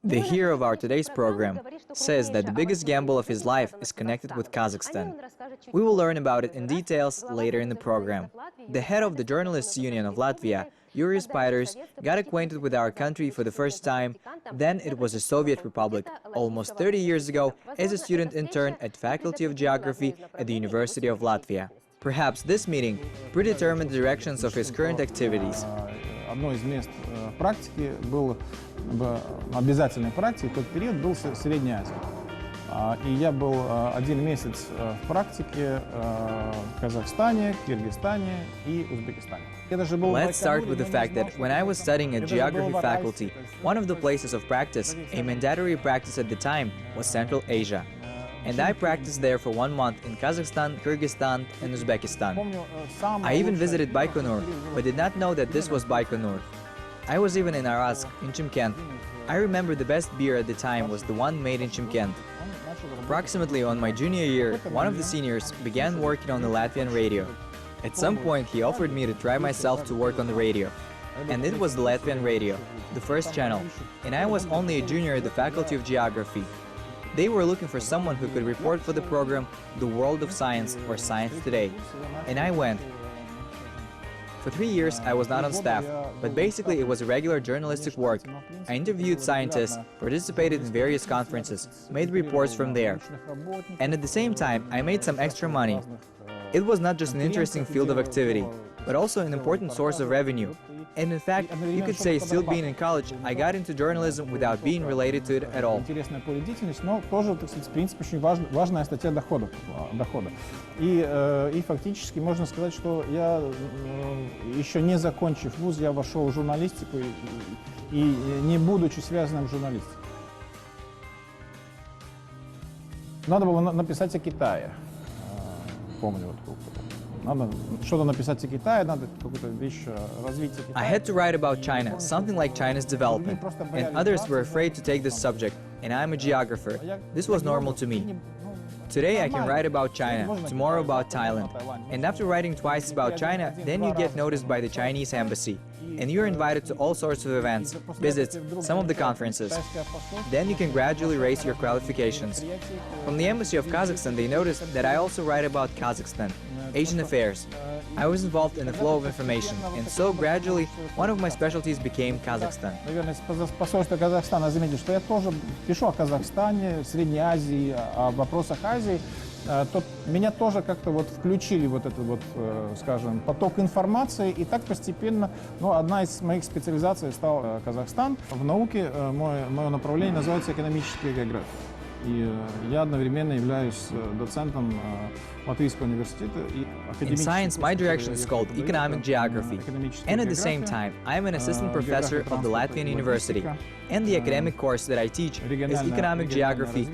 The hero of our today's program says that the biggest gamble of his life is connected with Kazakhstan. We will learn about it in details later in the program. The head of the Journalists' Union of Latvia, Juris Paiders, got acquainted with our country for the first time. Then it was a Soviet Republic, almost 30 years ago, as a student intern at Faculty of Geography at the University of Latvia. Perhaps this meeting predetermined the directions of his current activities. Одно из мест практики было, обязательной практикой в тот период был Средняя Азия. И я был 1 месяц в практике в Казахстане, Киргизстане и Узбекистане. Let's start with the fact that when I was studying at Geography faculty, one of the places of practice, a mandatory practice at the time, was Central Asia. And I practiced there for 1 month in Kazakhstan, Kyrgyzstan and Uzbekistan. I even visited Baikonur, but did not know that this was Baikonur. I was even in Arazk, in Chimkent. I remember the best beer at the time was the one made in Chimkent. Approximately on my junior year, one of the seniors began working on the Latvian radio. At some point, he offered me to try myself to work on the radio. And it was the Latvian radio, the first channel. And I was only a junior at the Faculty of Geography. They were looking for someone who could report for the program The World of Science or Science Today. And I went. For 3 years I was not on staff, but basically it was a regular journalistic work. I interviewed scientists, participated in various conferences, made reports from there. And at the same time I made some extra money. It was not just an interesting field of activity, but also an important source of revenue. And in fact, you could say, still being in college, I got into journalism without being related to it at all. Интересное поле деятельности, но тоже, так сказать, в принципе, очень важная статья дохода. И фактически можно сказать, что я, еще не закончив вуз, я вошел в журналистику и не будучи связанным с журналистикой. Надо было написать о Китае, помню. Надо что-то написать о Китае, надо какую-то вещь развитие Китая. I had to write about China, something like China's development, and others were afraid to take this subject, and I'm a geographer. This was normal to me. Today I can write about China, tomorrow about Thailand. And after writing twice about China, then you get noticed by the Chinese embassy. And you're invited to all sorts of events, visits, some of the conferences. Then you can gradually raise your qualifications. From the embassy of Kazakhstan, they noticed that I also write about Kazakhstan, Asian affairs. I was involved in the flow of information, and so gradually one of my specialties became Kazakhstan. Наверное, посольство Казахстана заметит, что я тоже пишу о Казахстане, Средней Азии, о вопросах Азии. То меня тоже как-то вот включили вот этот вот, скажем, поток информации, и так постепенно, ну, одна из моих специализаций стал Казахстан. В науке мое направление называется экономическая география. И я одновременно являюсь доцентом Латвийского университета и In science, my direction is called economic geography, and at the same time, I am an assistant professor of the Latvian University, and the academic course that I teach is economic geography,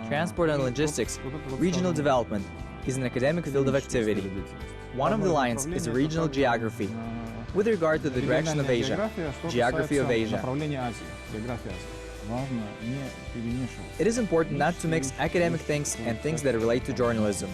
transport and logistics, regional development is an academic field of activity. One of the lines is regional geography, with regard to the direction of Asia, geography of Asia. It is important not to mix academic things and things that relate to journalism.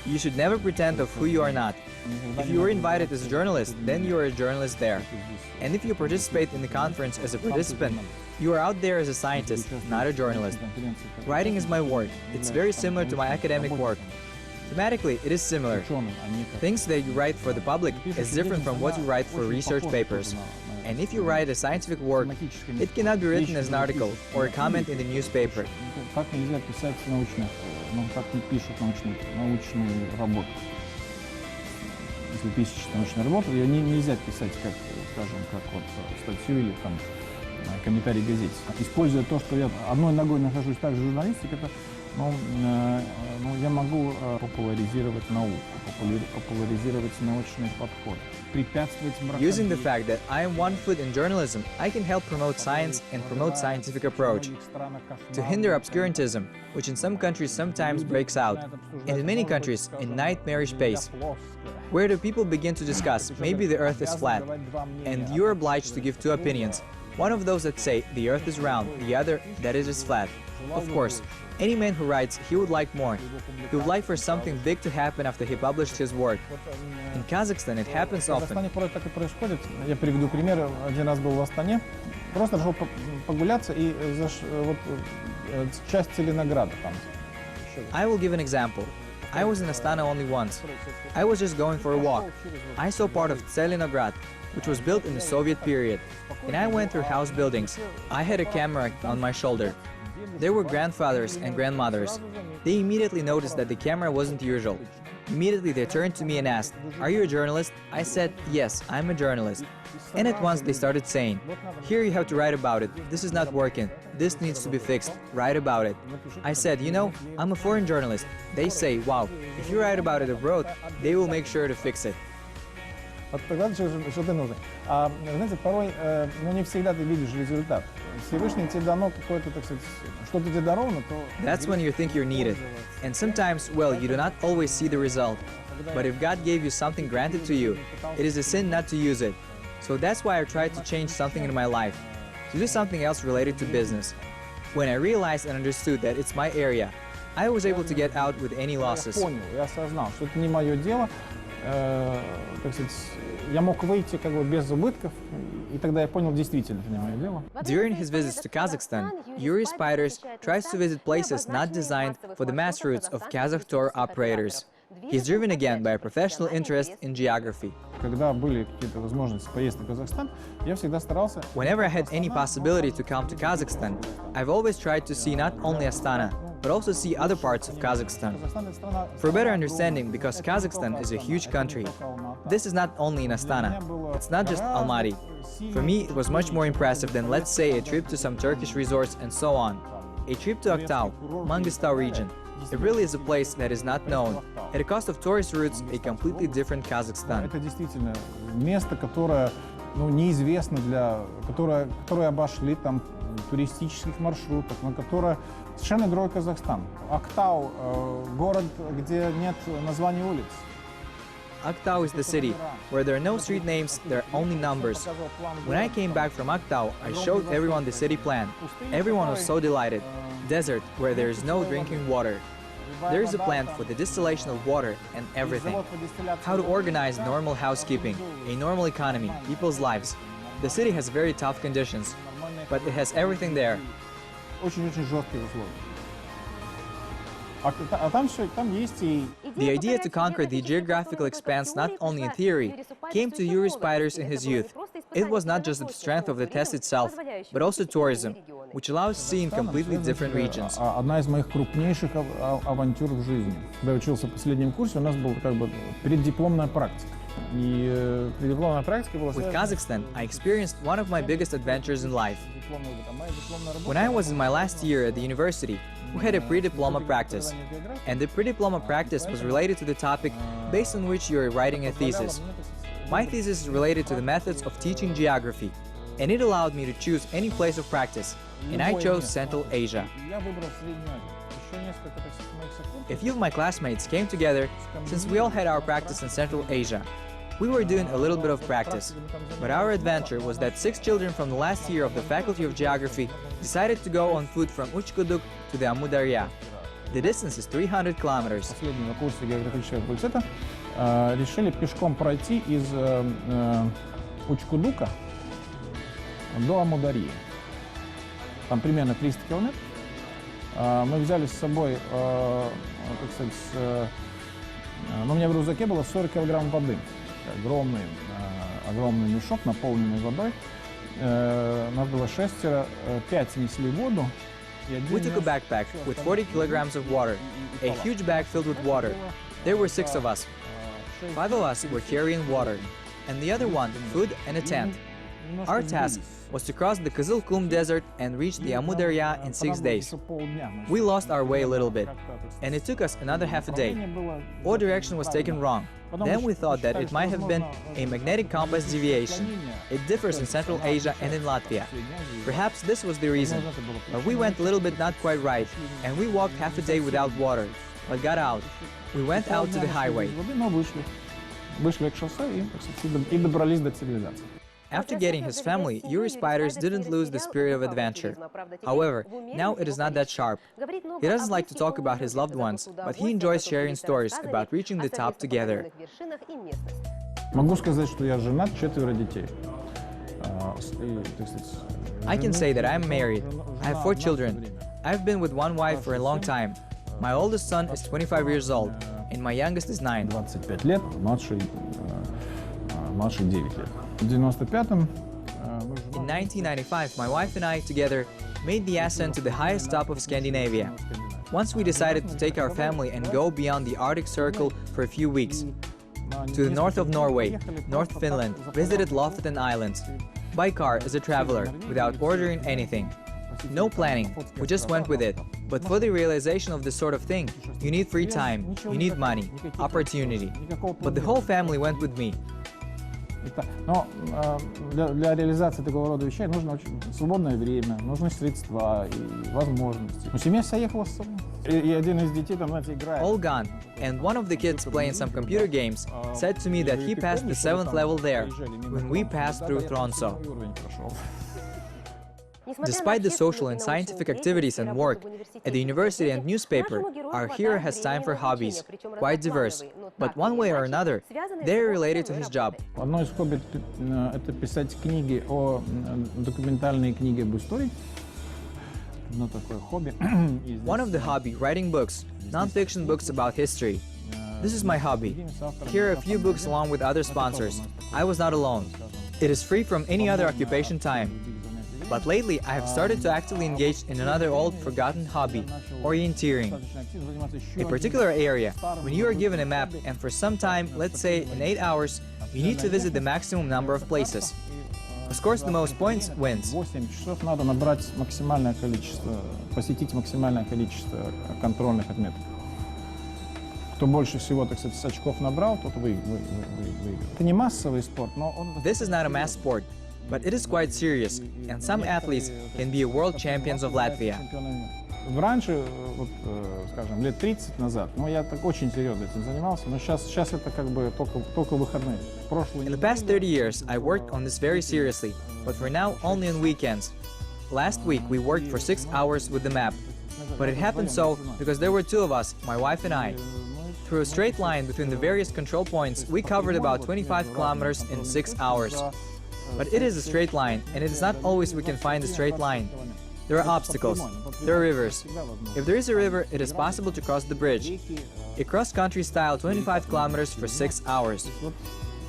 You should never pretend of who you are not. If you are invited as a journalist, then you are a journalist there. And if you participate in the conference as a participant, you are out there as a scientist, not a journalist. Writing is my work. It's very similar to my academic work. Thematically, it is similar. Things that you write for the public is different from what you write for research papers. And if you write a scientific work, it cannot be written as an article or a comment in the newspaper. Как нельзя писать научных, ну, как не пишут научную работу. Если пишешь научную работу, ее нельзя писать, как, скажем, как вот статью или там комментарий в газете. Используя то, что я одной ногой нахожусь также в журналистике, это, я могу популяризировать науку, популяризировать научный подход. Using the fact that I am one foot in journalism, I can help promote science and promote scientific approach. To hinder obscurantism, which in some countries sometimes breaks out, and in many countries a nightmarish pace, where the people begin to discuss maybe the earth is flat, and you are obliged to give 2 opinions. One of those that say the earth is round, the other that it is flat. Of course, Any man who writes, he would like more. He would like for something big to happen after he published his work. In Kazakhstan, it happens В often. Казахстане порой так и происходит. Я приведу пример. Один раз был в Астане, просто шел погуляться и часть Целинограда там. I will give an example. I was in Astana only once. I was just going for a walk. I saw part of Tselinograd, which was built in the Soviet period, and I went through house buildings. I had a camera on my shoulder. There were grandfathers and grandmothers. They immediately noticed that the camera wasn't usual. Immediately they turned to me and asked, "Are you a journalist?" I said, "Yes, I'm a journalist." And at once they started saying, "Here you have to write about it. This is not working. This needs to be fixed. Write about it." I said, "You know, I'm a foreign journalist." They say, "Wow, if you write about it abroad, they will make sure to fix it." Вот тогда что ты нужен. А знаете, порой, не всегда ты видишь результат. Всевышний тебе дано какое-то, так сказать, что-то тебе даровано, то... That's when you think you're needed. And sometimes, well, you do not always see the result. But if God gave you something granted to you, it is a sin not to use it. So that's why I tried to change something in my life, to do something else related to business. When I realized and understood that it's my area, I was able to get out with any losses. Я понял, я осознал, что это не мое дело. Так сказать, я мог выйти как бы без убытков, и тогда я понял, действительно, это не мое дело. During his visits to Kazakhstan, Juris Paiders tries to visit places not designed for the mass routes of Kazakh tour operators. He's driven again by a professional interest in geography. Когда были какие-то возможности поездки в Казахстан, я всегда старался... Whenever I had any possibility to come to Kazakhstan, I've always tried to see not only Astana, but also see other parts of Kazakhstan. For better understanding, because Kazakhstan is a huge country. This is not only in Astana, it's not just Almaty. For me, it was much more impressive than, let's say, a trip to some Turkish resorts and so on. A trip to Aktau, Mangistau region. It really is a place that is not known. At the cost of tourist routes, a completely different Kazakhstan. Это действительно место, которое неизвестно которое обошли там туристических маршрутах, но которое совершенно другой Казахстан. Актау — город, где нет названий улиц. Aktau is the city, where there are no street names, there are only numbers. When I came back from Aktau, I showed everyone the city plan. Everyone was so delighted. Desert, where there is no drinking water. There is a plan for the distillation of water and everything. How to organize normal housekeeping, a normal economy, people's lives. The city has very tough conditions, but it has everything there. Очень-очень жесткие условия. Там есть и... The idea to conquer the geographical expanse not only in theory came to Juris Paiders in his youth. It was not just the strength of the test itself, but also tourism, which allows seeing completely different regions. Одна из моих крупнейших авантюр в жизни. Когда я учился в последнем курсе, у нас была как бы преддипломная практика. И преддипломная практика была... With Kazakhstan, I experienced one of my biggest adventures in life. When I was in my last year at the university, we had a pre-diploma practice. And the pre-diploma practice was related to the topic based on which you are writing a thesis. My thesis is related to the methods of teaching geography, and it allowed me to choose any place of practice, and I chose Central Asia. A few of my classmates came together since we all had our practice in Central Asia. We were doing a little bit of practice, but our adventure was that 6 children from the last year of the Faculty of Geography decided to go on foot from Uchkuduk to the Amudarya. The distance is 300 kilometers. Последнего курса географического факультета решили пешком пройти из Учкудука до Амударьи. Там примерно 300 километров. Мы взяли с собой, так сказать, у меня в рюкзаке было 40 килограмм воды. Огромный мешок, наполненный водой. Нас было 6, 5 несли воду. We took a backpack with 40 kilograms of water, a huge bag filled with water. There were 6 of us. 5 of us were carrying water, and the other one food and a tent. Our task was to cross the Kızılkum Desert and reach the Amudarya in 6 days. We lost our way a little bit, and it took us another half a day. Our direction was taken wrong. Then we thought that it might have been a magnetic compass deviation. It differs in Central Asia and in Latvia. Perhaps this was the reason, but we went a little bit not quite right, and we walked half a day without water, but got out. We went out to the highway. Вышли к шоссе и добрались до цивилизации. After getting his family, Juris Paiders didn't lose the spirit of adventure. However, now it is not that sharp. He doesn't like to talk about his loved ones, but he enjoys sharing stories about reaching the top together. Могу сказать, что я женат, 4 детей. I can say that I am married. I have 4 children. I've been with one wife for a long time. My oldest son is 25 years old, and my youngest is 9. 25 лет, младший 9 лет. В 95-м In 1995, my wife and I together made the ascent to the highest top of Scandinavia. Once we decided to take our family and go beyond the Arctic Circle for a few weeks. To the north of Norway, North Finland, visited Lofoten Islands. By car as a traveler, without ordering anything. No planning, we just went with it. But for the realization of this sort of thing, you need free time, you need money, opportunity. But the whole family went with me. Но для реализации такого рода вещей нужно очень свободное время, нужны средства и возможности. Но семья вся ехала с собой. И один из детей там, знаете, играет. All gone, and one of the kids playing some computer games said to me that he passed the 7th level there, when we passed through Tromsø. Despite the social and scientific activities and work, at the university and newspaper, our hero has time for hobbies, quite diverse, but one way or another, they are related to his job. Одно из хобби – это писать книги, документальные книги об истории. Ну, такое хобби. One of the hobby, writing books, non-fiction books about history. This is my hobby. Here are a few books along with other sponsors. I was not alone. It is free from any other occupation time. But lately, I have started to actively engage in another old, forgotten hobby, orienteering. A particular area, when you are given a map and for some time, let's say in 8 hours, you need to visit the maximum number of places. Of course, the most points wins. 8 часов надо набрать максимальное количество, посетить максимальное количество контрольных отметок. Кто больше всего, так сказать, очков набрал, тот выиграл. Это не массовый спорт, но он... This is not a mass sport. But it is quite serious, and some athletes can be world champions of Latvia. Раньше, вот, скажем, лет 30 назад, я так очень серьезно этим занимался, но сейчас это как бы только выходные. In the past 30 years, I worked on this very seriously, but for now only on weekends. Last week we worked for 6 hours with the map, but it happened so because there were 2 of us, my wife and I. Through a straight line between the various control points, we covered about 25 kilometers in 6 hours. But it is a straight line, and it is not always we can find a straight line. There are obstacles, there are rivers. If there is a river, it is possible to cross the bridge. A cross-country style 25 kilometers for 6 hours.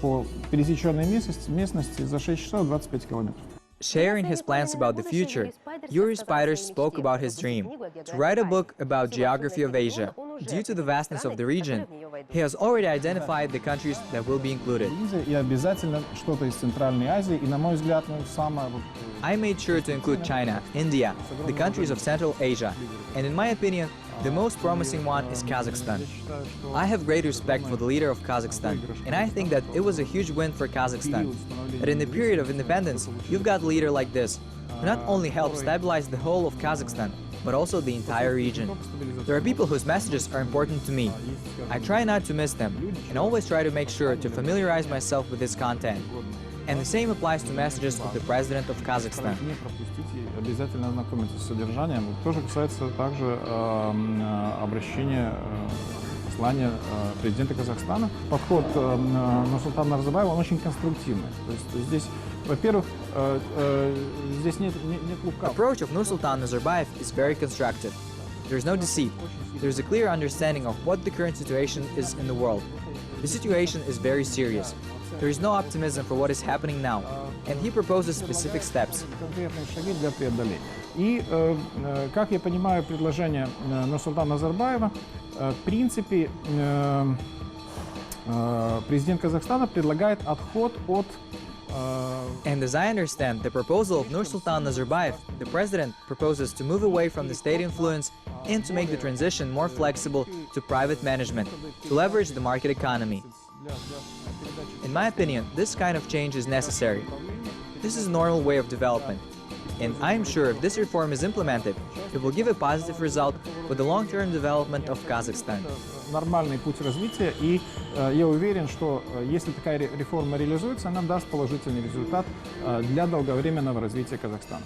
По пересеченной местности за 6 часов 25 километров. Sharing his plans about the future, Juris Paiders spoke about his dream, to write a book about geography of Asia. Due to the vastness of the region, he has already identified the countries that will be included. И обязательно что-то из Центральной Азии, и, на мой взгляд, самое... I made sure to include China, India, the countries of Central Asia, and in my opinion, the most promising one is Kazakhstan. I have great respect for the leader of Kazakhstan, and I think that it was a huge win for Kazakhstan. That in the period of independence, you've got a leader like this, who not only helped stabilize the whole of Kazakhstan, but also the entire region. There are people whose messages are important to me. I try not to miss them, and always try to make sure to familiarize myself with this content. And the same applies to messages of the President of Kazakhstan. Обязательно ознакомиться с содержанием. Тоже касается также обращения, послания президента Казахстана. Подход Нурсултана Назарбаева, он очень конструктивный. То есть здесь, во-первых, здесь нет лукавого. Approach of Nursultan Nazarbayev is very constructive. There is no deceit. There is a clear understanding of what the current situation is in the world. The situation is very serious. There is no optimism for what is happening now, and he proposes specific steps. Конкретные шаги для преодоления. И, как я понимаю, предложение Нурсултана Назарбаева, в принципе, президент Казахстана предлагает отход от... And as I understand, the proposal of Nursultan Nazarbayev, the president proposes to move away from the state influence and to make the transition more flexible to private management, to leverage the market economy. In my opinion, this kind of change is necessary. This is a normal way of development. And I am sure if this reform is implemented, it will give a positive result for the long-term development of Kazakhstan. Нормальный путь развития, и я уверен, что если такая реформа реализуется, она даст положительный результат для долговременного развития Казахстана.